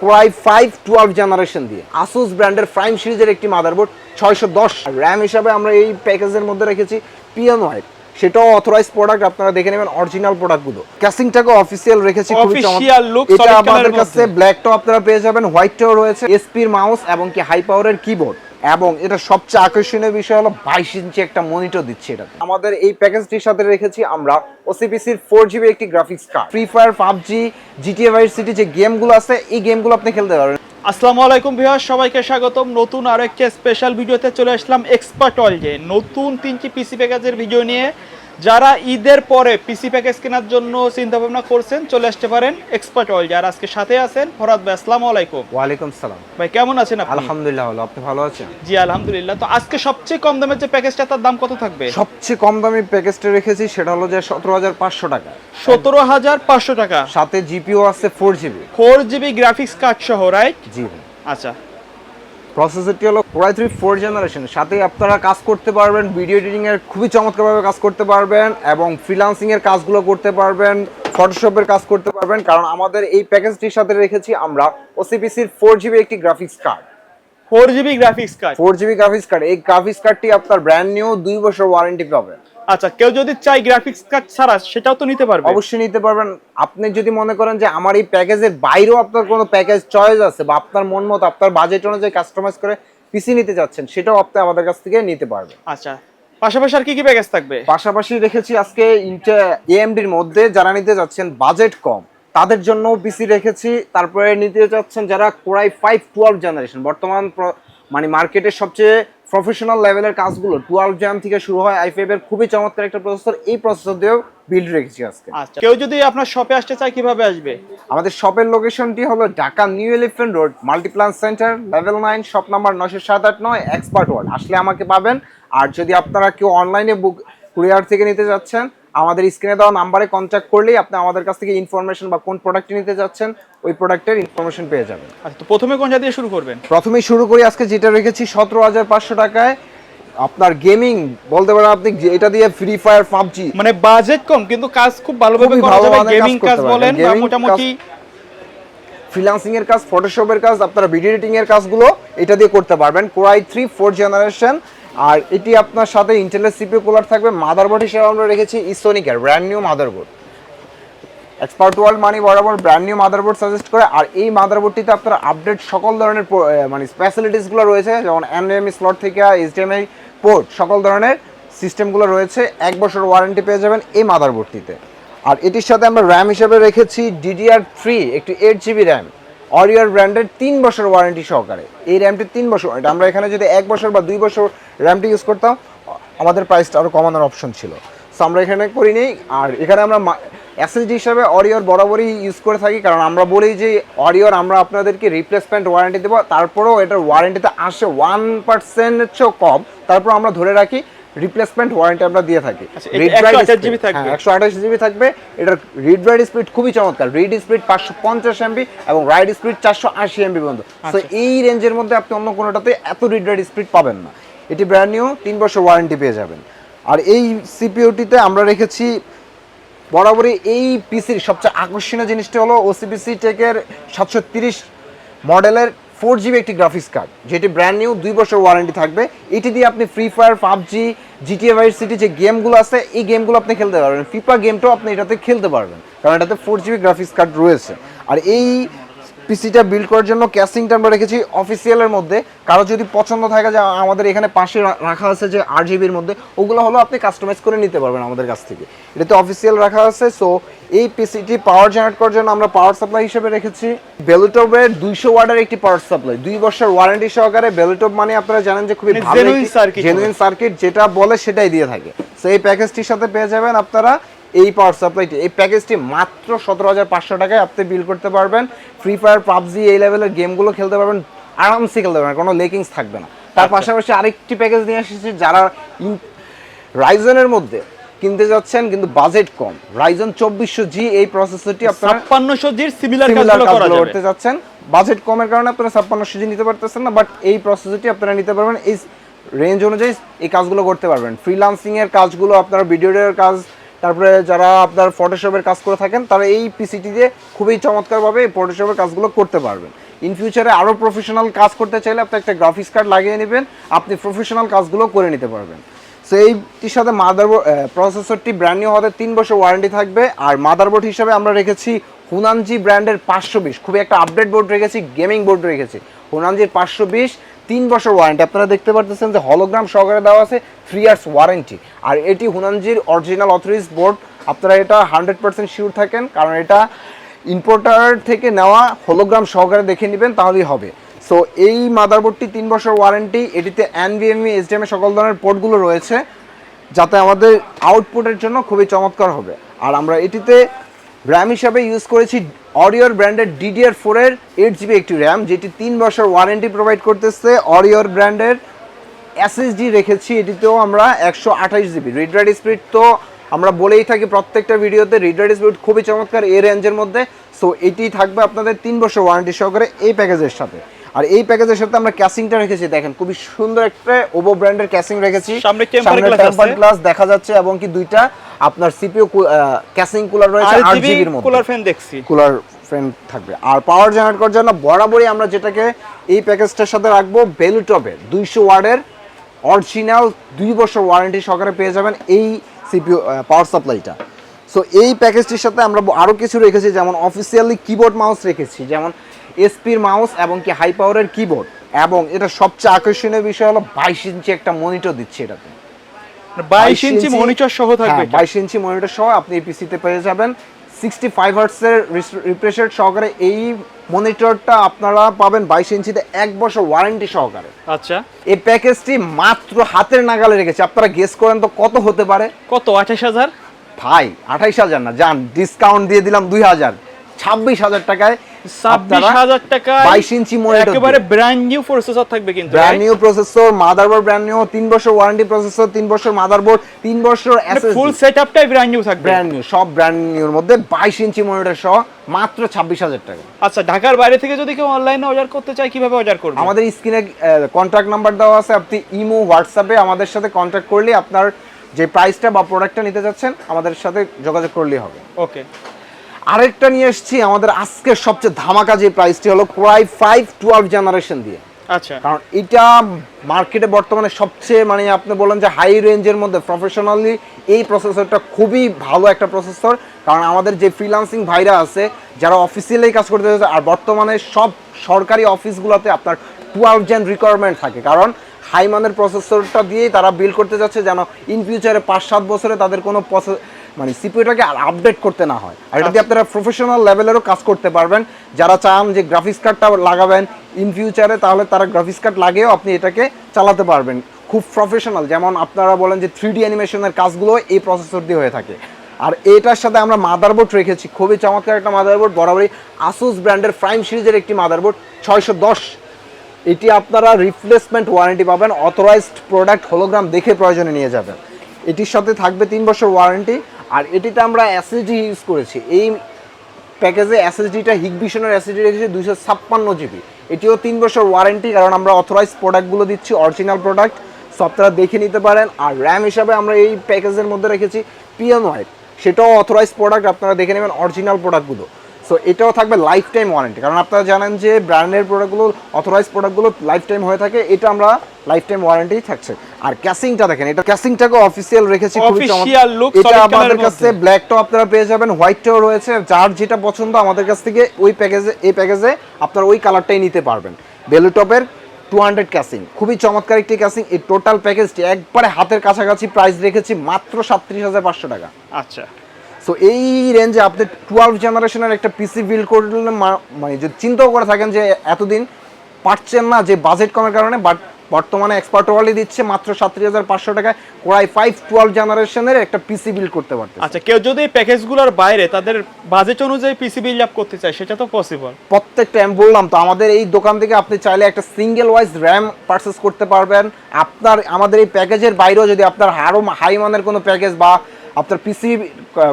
Core i5 12 generation দিয়ে Asus ব্র্যান্ডের prime সিরিজের একটি মাদারবোর্ড 610 র‍্যাম হিসাবে আমরা এই প্যাকেজের মধ্যে রেখেছি পিয়ানো হোয়াইট, সেটাও অথরাইজড প্রোডাক্ট, আপনারা দেখে নেবেন অরিজিনাল প্রোডাক্টগুলো। ক্যাসিংটাকে অফিসিয়াল রেখেছি, খুবই চমৎকার। এটা আমাদের কাছে ব্ল্যাকটাও আপনারা পেয়ে যাবেন, হোয়াইটটাও রয়েছে, এসপির মাউস এবং কি হাই পাওয়ারের কিবোর্ড, এবং এটা সবচেয়ে আকর্ষণীয় বিষয় হলো 22 ইঞ্চি একটা মনিটর দিচ্ছে এটা। আমাদের এই প্যাকেজটির সাথে রেখেছি আমরা ওসিপিসির 4GB একটি graphics card. Free fire, PUBG, GTA vice city যে গেমগুলো আছে এই গেমগুলো আপনি খেলতে পারবেন। আসসালামু আলাইকুম ভিউয়ার্স, সবাইকে স্বাগতম। নতুন আরো একটা স্পেশাল ভিডিওতে চলে আসলাম এক্সপার্ট ওয়ার্ল্ডে। নতুন 3টি পিসি প্যাকেজের ভিডিও নিয়ে যারা ঈদের পরে পিসি প্যাকেজ কেনার জন্য চিন্তা ভাবনা করছেন চলে আসতে পারেন এক্সপার্ট ওয়ার্ল্ডে। আর আজকে সাথে আছেন ফরহাদ ভাই। আসসালামু আলাইকুম। ওয়ালাইকুম সালাম ভাই, কেমন আছেন আপনি? আলহামদুলিল্লাহ ভালো, আপনি ভালো আছেন? জি আলহামদুলিল্লাহ। তো আজকে সবচেয়ে কম দামের যে প্যাকেজটা তার দাম কত থাকবে? সবচেয়ে কম দামি প্যাকেজটা রেখেছি সেটা হলো যে 17,500 টাকা। 17,500 টাকা। সাথে জিপিও আছে 4GB 4GB গ্রাফিক্স কার্ড সহ, রাইট? জি। আচ্ছা, প্রসেসরটি হলো Core i3 4 জেনারেশন। সাথে আপনারা কাজ করতে পারবেন, ভিডিও এডিটিং এর খুবই চমৎকারভাবে কাজ করতে পারবেন, এবং ফ্রিল্যান্সিং এর কাজগুলো করতে পারবেন, ফটোশপের কাজ করতে পারবেন। কারণ আমাদের এই প্যাকেজটির সাথে রেখেছি আমরা ওসিপিসির 4GB একটি graphics card. 4GB graphics card. 4GB graphics card, এই গ্রাফিক্স কার্ডটি আপনার ব্র্যান্ড নিউ 2 বছর ওয়ারেন্টি পাবেন। আচ্ছা, কেউ যদি চাই গ্রাফিক্স কার্ড ছাড়া সেটাও তো নিতে পারবে? অবশ্যই নিতে পারবেন। আপনি যদি মনে করেন যে আমার এই প্যাকেজের বাইরেও আপনার কোনো প্যাকেজ চয়েস আছে, বা আপনার মন মতো আপনার বাজেট অনুযায়ী কাস্টমাইজ করে পিসি নিতে যাচ্ছেন, সেটাও আপনি আমাদের কাছ থেকে নিতে পারবেন। আচ্ছা, পাশাপাশি আর কি কি প্যাকেজ থাকবে? পাশাপাশি রেখেছি আজকে এএমডির মধ্যে যারা নিতে যাচ্ছেন বাজেট কম তাদের জন্য পিসি রেখেছি। তারপরে নিতে যাচ্ছেন যারা Core i5 12 জেনারেশন, বর্তমান মানে মার্কেটের সবচেয়ে প্রফেশনাল লেভেলের কাজগুলো 12 জেন থেকে শুরু হয়। i5 এর খুবই চমৎকার একটা প্রসেসর, এই প্রসেসর দিয়েও বিল্ড রেখেছি আজকে। আচ্ছা, কেউ যদি আপনার শপে আসতে চায় কিভাবে আসবে? আমাদের শপের লোকেশনটি হলো Dhaka new elephant road, Multiplan centre, level 9, shop number 90789, expert world. আসলে আমাকে পাবেন। আর যদি আপনারা কেউ অনলাইনে কুরিয়ার থেকে নিতে যাচ্ছেন, আমাদের স্ক্রিনে দেওয়া নাম্বারে কন্ট্যাক্ট করলেই আপনি আমাদের কাছ থেকে ইনফরমেশন বা কোন প্রোডাক্টটি নিতে যাচ্ছেন ওই প্রোডাক্টের ইনফরমেশন পেয়ে যাবেন। আচ্ছা, তো প্রথমে কোনটা দিয়ে শুরু করবেন? প্রথমেই শুরু করি আজকে যেটা রেখেছি 17,500 টাকায়। আপনার গেমিং বলতে পারেন, আপনি এটা দিয়ে ফ্রি ফায়ার, পাবজি, মানে বাজেট কম কিন্তু কাজ খুব ভালোভাবে করা যাবে। গেমিং কাজ বলেন বা মোটামুটি ফ্রিল্যান্সিং এর কাজ, ফটোশপের কাজ, আপনারা ভিডিও এডিটিং এর কাজগুলো এটা দিয়ে করতে পারবেন। Core i3 4 জেনারেশন, আর এটি আপনার সাথে ইন্টেলের সিপিইউ কুলার থাকবে। মাদারবোর্ড হিসেবে আমরা রেখেছি ইসোনিকের brand new motherboard. Expert world মানে বরাবর ব্র্যান্ড নিউ মাদারবোর্ড সাজেস্ট করে। আর এই মাদারবোর্ডটিতে আপনারা আপডেট সকল ধরনের মানে স্পেশালিটিসগুলো রয়েছে, যেমন NVMe স্লট থেকে HDMI পোর্ট, সকল ধরনের সিস্টেমগুলো রয়েছে। 1 বছর ওয়ারেন্টি পেয়ে যাবেন এই মাদারবোর্ডটিতে। আর এটির সাথে আমরা র্যাম হিসেবে রেখেছি DDR3 একটি 8GB র্যাম, অরিয়র ব্র্যান্ডের 3 বছর ওয়ারেন্টি সহকারে। এই র্যামটি 3 বছর, এটা আমরা এখানে যদি 1 বছর বা 2 বছর র্যামটি ইউজ করতাম আমাদের প্রাইসটা আরও কমানোর অপশন ছিল, সো আমরা এখানে করিনি। আর এখানে আমরা SSD হিসাবে অরিয়র বরাবরই ইউজ করে থাকি, কারণ আমরা বলি যে অরিয়র আমরা আপনাদেরকে রিপ্লেসমেন্ট ওয়ারেন্টি দেবো, তারপরেও এটার ওয়ারেন্টিতে আসে 1%-এর চেয়েও কম, তারপর আমরা ধরে রাখি রিপ্লেসমেন্ট ওয়ারেন্টি আমরা দিয়ে থাকি। 128GB থাকবে। এটার রিড রাইট স্পিড খুবই চমৎকার, রিড স্পিড 550 MB এবং রাইট স্পিড 480 MB পর্যন্ত। সো এই রেঞ্জের মধ্যে আপনি অন্য কোনোটাতে এত রিড রাইট স্পিড পাবেন না। এটি ব্র্যান্ড নিউ 3 বছর ওয়ারেন্টি পেয়ে যাবেন। আর এই সিপিইউটিতে আমরা রেখেছি বরাবরই এই পিসির সবচেয়ে আকর্ষণীয় জিনিসটা হলো ওসিপিসি টেকের 730 মডেলের 4GB একটি গ্রাফিক্স কার্ড, যেটি ব্র্যান্ড নিউ 2 বছর ওয়ারেন্টি থাকবে। এটি দিয়ে আপনি free fire, PUBG, GTA vice city যে গেমগুলো আছে এই গেমগুলো আপনি খেলতে পারবেন। ফিফা গেমটাও আপনি এটাতে খেলতে পারবেন, কারণ এটাতে 4GB গ্রাফিক্স কার্ড রয়েছে। আর এই পিসিটা বিল্ড করার জন্য ক্যাসিংটা আমরা রেখেছি অফিসিয়ালের মধ্যে। কারো যদি পছন্দ থাকে যে আমাদের এখানে পাশে রাখা আছে যে 8GBর মধ্যে, ওগুলো হলো আপনি কাস্টমাইজ করে নিতে পারবেন আমাদের কাছ থেকে, এটাতে অফিসিয়াল রাখা আছে। সো এই পিসিটি পাওয়ার জেনারেট করার জন্য আমরা পাওয়ার সাপ্লাই হিসেবে রেখেছি বেলুটপের 200 ওয়াটের একটি পাওয়ার সাপ্লাই, 2 বছর ওয়ারেন্টি সহকারে। বেলুটপ মানে আপনারা জানেন যে খুবই ভালো জেনুইন সার্কিট, যেটা বলে সেটাই দিয়ে থাকে। সো এই প্যাকেজটির সাথে পেয়ে যাবেন আপনারা এই পাওয়ার সাপ্লাইটি। এই প্যাকেজটি মাত্র 17,500 টাকায় আপনি বিল করতে পারবেন। ফ্রি ফায়ার, পাবজি এই লেভেলের গেমগুলো খেলতে পারবেন, আরামসে খেলতে পারবেন, কোনো লেকিংস থাকবে না। তার পাশাপাশি আরেকটি প্যাকেজ নিয়ে এসেছি যারা রাইজনের মধ্যে কিনতে যাচ্ছেন কিন্তু বাজেট কম, রাইজন 2400G এই প্রসেসরটি আপনারা 5600Gর সিমিলার কাজগুলো করতে যাচ্ছেন। বাজেট কমের কারণে আপনারা 5600G নিতে পারতেছেন না, বাট এই প্রসেসরটি আপনারা নিতে পারবেন। এই রেঞ্জ অনুযায়ী এই কাজগুলো করতে পারবেন। ফ্রিল্যান্সিং এর কাজগুলো, আপনারা ভিডিও এর কাজ, তারপরে যারা আপনার ফটোশপের কাজ করে থাকেন তারা এই পিসিটি দিয়ে খুবই চমৎকারভাবে এই ফটোশপের কাজগুলো করতে পারবেন। ইন ফিউচারে আরও প্রফেশনাল কাজ করতে চাইলে আপনি একটা গ্রাফিক্স কার্ড লাগিয়ে নেবেন, আপনি প্রফেশনাল কাজগুলো করে নিতে পারবেন। সো এইটির সাথে মাদারবোর্ড প্রসেসরটি ব্র্যান্ড নিউ হতে 3 বছর ওয়ারেন্টি থাকবে। আর মাদারবোর্ড হিসাবে আমরা রেখেছি হুনানজি ব্র্যান্ডের 520, খুবই একটা আপডেট বোর্ড রেখেছি, গেমিং বোর্ড রেখেছি হুনানজির 520, 3 বছর ওয়ারেন্টি। আপনারা দেখতে পারতেছেন যে হলোগ্রাম সহকারে দেওয়া আছে, 3 ইয়ার্স ওয়ারেন্টি। আর এটি হুনানজির অরিজিনাল অথরাইজ বোর্ড, আপনারা এটা 100% শিওর থাকেন, কারণ এটা ইম্পোর্টার থেকে নেওয়া, হলোগ্রাম সহকারে দেখে নেবেন তাহলেই হবে। সো এই মাদারবোর্ডটি 3 বছর ওয়ারেন্টি, এটিতে NVMe HDMI সকল ধরনের পোর্টগুলো রয়েছে, যাতে আমাদের আউটপুটের জন্য খুবই চমৎকার হবে। আর আমরা এটিতে র্যাম হিসাবে ইউজ করেছি অরিওর ব্র্যান্ডের DDR4 এর 8GB একটি র্যাম, যেটি 3 বছর ওয়ারেন্টি প্রোভাইড করতেছে। অরিওর ব্র্যান্ডের SSD রেখেছি, এটিতেও আমরা 128GB। রিড রাইট স্পিড তো আমরা বলেই থাকি প্রত্যেকটা ভিডিওতে, রিড রাইট স্পিড খুবই চমৎকার এই রেঞ্জের মধ্যে। সো এটি থাকবে আপনাদের 3 বছর ওয়ারেন্টি সহকারে এই প্যাকেজের সাথে। আর এই প্যাকেজের সাথে আমরা ক্যাসিংটা রেখেছি, দেখেন খুবই সুন্দর একটা ওভো ব্র্যান্ডের ক্যাসিং রেখেছি, সামনে টেম্পার গ্লাস দেখা যাচ্ছে, এবং কি দুইটা আপনার CPU ক্যাসিং কুলার রয়েছে 8GB এর মধ্যে, কুলার ফ্যান দেখছি, কুলার ফ্যান থাকবে। আর পাওয়ার জেনারেট করার জন্য বরাবরই আমরা যেটাকে এই প্যাকেজটার সাথে রাখবো, বেলুটপের 200 ওয়াটের অরিজিনাল 2 বছর ওয়ারেন্টি সহকারে পেয়ে যাবেন এই CPU পাওয়ার সাপ্লাইটা। সো এই প্যাকেজটির সাথে আমরা আরও কিছু রেখেছি, যেমন অফিসিয়ালি কিবোর্ড মাউস রেখেছি, যেমন এসপির মাউস এবং কি হাই পাওয়ারের কিবোর্ড, এবং এটা সবচেয়ে আকর্ষণীয় বিষয় হলো 22 ইঞ্চি একটা মনিটর দিচ্ছে এটাতে। 22 ইঞ্চি মনিটর সহ থাকবে, 22 ইঞ্চি মনিটর সহ আপনি এই পিসিতে পেয়ে যাবেন। 65 হার্টজের রিফ্রেশ রেট সহকারে এই মনিটরটা আপনারা পাবেন 22 ইঞ্চিতে 1 বছর ওয়ারেন্টি সহকারে। আচ্ছা, এই প্যাকেজটি মাত্র হাতের নাগালে রেখেছি, আপনারা গেস করেন তো কত হতে পারে? কত? 28000? ভাই 28000 না, জান ডিসকাউন্ট দিয়ে দিলাম 2000, 26000 টাকায় 26000 টাকায় 22 ইঞ্চি মনিটর, একেবারে ব্র্যান্ড নিউ প্রসেসর থাকবে কিন্তু, brand new processor, motherboard brand new, 3 বছর ওয়ারেন্টি প্রসেসর, 3 বছর মাদারবোর্ড, 3 বছর এসএসডি, ফুল সেটআপটাই ব্র্যান্ড নিউ থাকবে, ব্র্যান্ড নিউ, সব ব্র্যান্ড নিউর মধ্যে 22 ইঞ্চি মনিটর সহ মাত্র 26000 টাকা। আচ্ছা, ঢাকার বাইরে থেকে যদি কেউ অনলাইনে অর্ডার করতে চায় কিভাবে অর্ডার করবে? আমাদের স্ক্রিনে কন্ট্যাক্ট নাম্বার দেওয়া আছে, আপনি ইমো হোয়াটসঅ্যাপে আমাদের সাথে কন্ট্যাক্ট করলে আপনার যে প্রাইসটা বা প্রোডাক্টটা নিতে যাচ্ছেন আমাদের সাথে যোগাযোগ করলেই হবে। ওকে, আরেকটা নিয়ে এসেছি আমাদের আজকের সবচেয়ে ধামাকা যে প্রাইসটি হলো Core i5 12 জেনারেশন দিয়ে। আচ্ছা, কারণ এটা মার্কেটে বর্তমানে সবচেয়ে মানে আপনি বলেন যে হাই রেঞ্জের মধ্যে প্রফেশনালি এই প্রসেসরটা খুবই ভালো একটা প্রসেসর। কারণ আমাদের যে ফ্রিল্যান্সিং ভাইরা আছে যারা অফিসিয়ালি কাজ করতে চাইছে, আর বর্তমানে সব সরকারি অফিসগুলোতে আপনার 12 জেন রিকোয়ারমেন্ট থাকে, কারণ হাই মানের প্রসেসরটা দিয়েই তারা বিল্ড করতে যাচ্ছে যেন ইন ফিউচারে 5-7 বছরে তাদের কোনো মানে সিপিইউটাকে আর আপডেট করতে না হয়। আর এটা দিয়ে আপনারা প্রফেশনাল লেভেলেরও কাজ করতে পারবেন। যারা চান যে গ্রাফিক্স কার্ডটা লাগাবেন ইন ফিউচারে, তাহলে তারা গ্রাফিক্স কার্ড লাগিয়েও আপনি এটাকে চালাতে পারবেন খুব প্রফেশনাল। যেমন আপনারা বলেন যে 3D অ্যানিমেশনের কাজগুলো এই প্রসেসর দিয়ে হয়ে থাকে। আর এটার সাথে আমরা মাদারবোর্ড রেখেছি, খুবই চমৎকার একটা মাদারবোর্ড, বরাবরই আসুস ব্র্যান্ডের প্রাইম সিরিজের একটি মাদারবোর্ড 610। এটি আপনারা রিপ্লেসমেন্ট ওয়ারেন্টি পাবেন, অথরাইজড প্রোডাক্ট হলোগ্রাম দেখে প্রয়োজনে নিয়ে যাবেন। এটির সাথে থাকবে 3 বছর ওয়ারেন্টি। আর এটিতে আমরা এসএসডি ইউজ করেছি, এই প্যাকেজে এসএসডিটা হিগবিশনের এসএসডি রেখেছি 256 জিবি, এটিও 3 বছর ওয়ারেন্টি, কারণ আমরা অথরাইজড প্রোডাক্টগুলো দিচ্ছি, অরিজিনাল প্রোডাক্ট, সো আপনারা দেখে নিতে পারেন। আর র্যাম হিসাবে আমরা এই প্যাকেজের মধ্যে রেখেছি পিএনওয়াই, সেটাও অথরাইজড প্রোডাক্ট, আপনারা দেখে নেবেন অরিজিনাল প্রোডাক্টগুলো। সো এটাও থাকবে লাইফ টাইম ওয়ারেন্টি, কারণ আপনারা জানেন যে ব্র্যান্ডের প্রোডাক্টগুলো অথরাইজড প্রোডাক্টগুলো লাইফ টাইম হয়ে থাকে, এটা আমরা লাইফ টাইম ওয়ারেন্টি থাকছে। আর ক্যাসিংটা দেখেন, এটা ক্যাসিংটাকে অফিসিয়াল রেখেছি, অফিসিয়াল লুক, এটা আমাদের কাছে ব্ল্যাকটাও আপনারা পেয়ে যাবেন, হোয়াইটটাও রয়েছে, যার যেটা পছন্দ আমাদের কাছ থেকে ওই প্যাকেজে, এই প্যাকেজে আপনারা ওই কালারটাই নিতে পারবেন। বেলুটপের 200 ক্যাসিং, খুবই চমৎকার একটি ক্যাসিং। এই টোটাল প্যাকেজটি একবারে হাতের কাছাকাছি প্রাইস রেখেছি মাত্র 37500 টাকা। আচ্ছা, সো এই রেঞ্জে আপনি 12 জেনারেশনের একটা পিসি বিল্ড করলে মানে যদি চিন্তাও করে থাকেন যে এতদিন পারছেন না যে বাজেট কমের কারণে, বাট বর্তমানে এক্সপার্ট ওয়ার্ল্ডে দিচ্ছে মাত্র 37500 টাকায় Core i5 12 জেনারেশনের একটা পিসি বিল্ড করতে পারতেছে। আচ্ছা, কেউ যদি এই প্যাকেজগুলোর বাইরে তাদের বাজেট অনুযায়ী পিসি বিল্ড আপ করতে চায় সেটা তো পসিবল। প্রত্যেকটা আমি বললাম তো, আমাদের এই দোকান থেকে আপনি চাইলে একটা সিঙ্গেল ওয়াইজ র্যাম পারচেস করতে পারবেন। আপনার আমাদের এই প্যাকেজের বাইরেও যদি আপনার আরও হাই মানের কোনো প্যাকেজ বা আপনার পিসি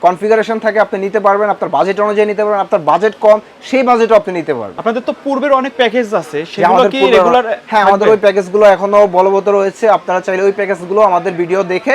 কনফিগারেশন থাকে আপনি নিতে পারবেন, আপনার বাজেট অনুযায়ী নিতে পারবেন। আপনার বাজেট কম, সেই বাজেটও আপনি নিতে পারবেন। আপনাদের তো পূর্বের অনেক প্যাকেজ আছে, সেগুলো কি রেগুলার? হ্যাঁ, আমাদের ওই প্যাকেজগুলো এখনো বলবৎ রয়েছে, আপনারা চাইলে ওই প্যাকেজগুলো আমাদের ভিডিও দেখে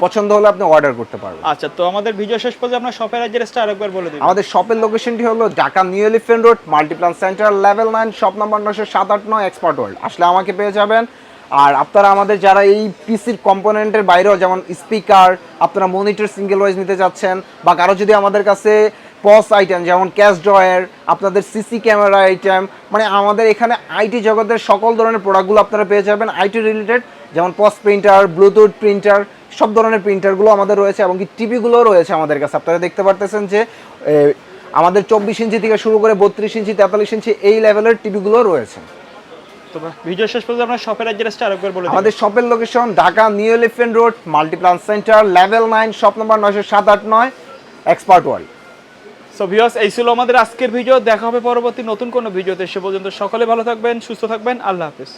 পছন্দ হলে আপনি অর্ডার করতে পারবেন। আচ্ছা, তো আমাদের ভিডিও শেষ পর্যন্ত আপনার শপের অ্যাড্রেসটা আরেকবার বলে দিন। আমাদের শপের লোকেশনটি হলো Dhaka new elephant road, Multiplan centre, level 9, shop number 90789, expert world. আসলে আমাকে পেয়ে যাবেন। আর আপনারা আমাদের যারা এই পিসির কম্পোনেন্টের বাইরেও, যেমন স্পিকার, আপনারা মনিটর সিঙ্গেল ওয়াইজ নিতে যাচ্ছেন, বা কারো যদি আমাদের কাছে পস আইটেম যেমন ক্যাশ ড্রয়ার, আপনাদের সিসি ক্যামেরা আইটেম, মানে আমাদের এখানে আইটি জগতের সকল ধরনের প্রোডাক্টগুলো আপনারা পেয়ে যাবেন আইটি রিলেটেড, যেমন পস প্রিন্টার, ব্লুটুথ প্রিন্টার, সব ধরনের প্রিন্টারগুলো আমাদের রয়েছে, এবং কি টিভিগুলোও রয়েছে আমাদের কাছে। আপনারা দেখতে পারতেছেন যে আমাদের 24 ইঞ্চি থেকে শুরু করে 32 ইঞ্চি, 43 ইঞ্চি এই লেভেলের টিভিগুলো রয়েছে। তো ভিডিও শেষ পর্যন্ত আপনার শপের অ্যাড্রেসটা আরেকবার বলে দিন। আমাদের শপের location Dhaka new elephant road, Multiplan centre, level 9, shop number 90789, expert world. So viewers, এই ছিল আমাদের আজকের ভিডিও। দেখা হবে পরবর্তী নতুন কোনো ভিডিওতে। সে পর্যন্ত সকলে ভালো থাকবেন, সুস্থ থাকবেন। আল্লাহ হাফেজ।